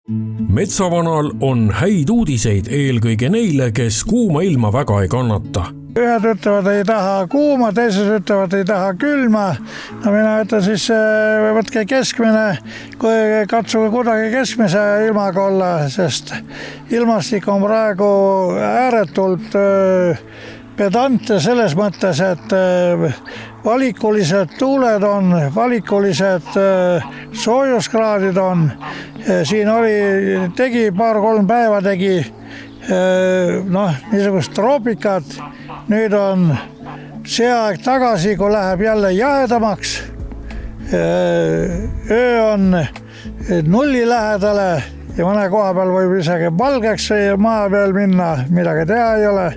Metsavanal on häid uudiseid eelkõige neile, kes kuuma ilma väga ei kannata. Ühed ütlevad, ei taha kuuma, teised ütlevad, ei taha külma. No mina ütlen siis, võtke keskmine, katsuge kuidagi keskmise ilmaga olla, sest ilmastik on praegu ääretult pedante selles mõttes, et valikulised tuuled on, valikulised soojuskraadid on. Siin tegi paar-kolm päeva niisugust troopikat. Nüüd on see aeg tagasi, kui läheb jälle jahedamaks. Öö on 0 lähedale ja mõne koha peal võib isegi valgeks maa peal minna, midagi teha ei ole.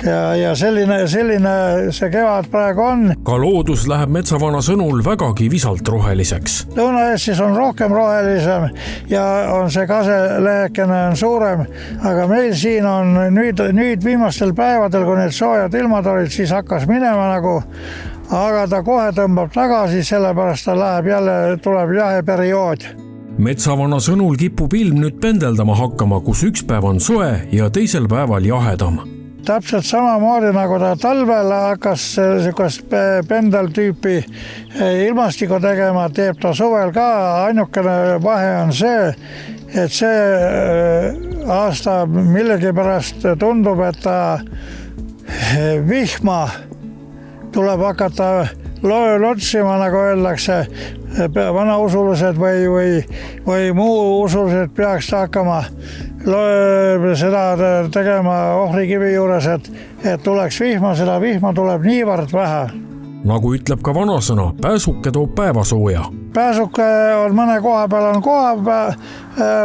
Ja selline see kevad praegu on. Ka loodus läheb Metsavana sõnul vägagi visalt roheliseks. Lõuna-Eestis on rohkem rohelisem ja on see kaselehekene on suurem, aga meil siin on nüüd viimastel päevadel, kui need soojad ilmad olid, siis hakkas minema aga ta kohe tõmbab tagasi, sellepärast ta läheb jälle, tuleb jaheperiood. Metsavana sõnul kipub ilm nüüd pendeldama hakkama, kus üks päev on soe ja teisel päeval jahedam. Täpselt samamoodi nagu ta talvel hakkas sellist pendeltüüpi ilmastiku tegema, teeb ta suvel ka. Ainukene vahe on see, et see aasta millegipärast tundub, et ta vihma tuleb hakata lotsima, nagu öeldakse, vanausulused või muu usulused peaks hakkama seda tegema Ohrikivi juures, et tuleks vihma, seda vihma tuleb niivõrd vähe. Nagu ütleb ka vanasõna, pääsuke toob päevasooja. Pääsuke on mõne koha peal on koha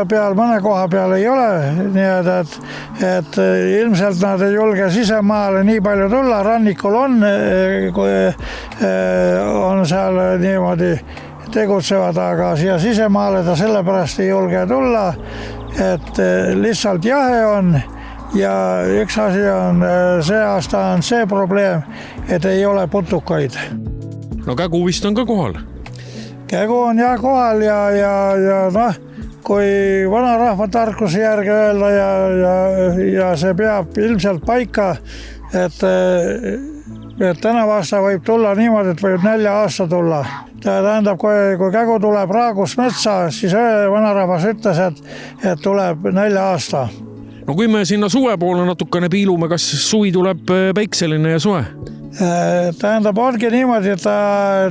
peal, mõne koha peal ei ole, nii et ilmselt nad ei julge sisemaale nii palju tulla, rannikul on seal niimoodi tegutsevad, aga siia sisemaale ta sellepärast ei julge tulla, et lihtsalt jahe on ja üks asi on, see aasta on see probleem, et ei ole putukaid. No kägu vist on ka kohal? Kägu on kohal ja kui vanarahva tarkuse järgi öelda ja see peab ilmselt paika, et tänavu aasta võib tulla niimoodi, et võib 4 aasta tulla. Tähendab, kui kägu tuleb raagust metsa, siis vanarahvas ütles, et tuleb 4 aasta. No kui me sinna suve poole natukene piilume, kas suvi tuleb päikseline ja soe? Tähendab, ongi niimoodi, et ta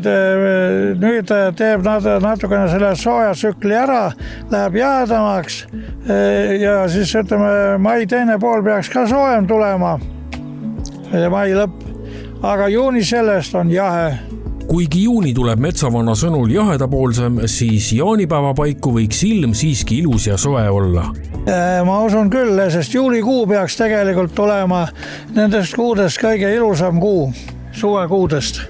nüüd teeb natukene selle sooja tsükli ära, läheb jahedamaks ja siis ütleme, mai teine pool peaks ka soojem tulema, mai lõpp, aga juuni sellest on jahe. Kuigi juuni tuleb Metsavana sõnul jahedapoolsem, siis jaanipäeva paiku võiks ilm siiski ilus ja soe olla. Ma usun küll, sest juulikuu peaks tegelikult tulema nendest kuudest kõige ilusam kuu, suvekuudest.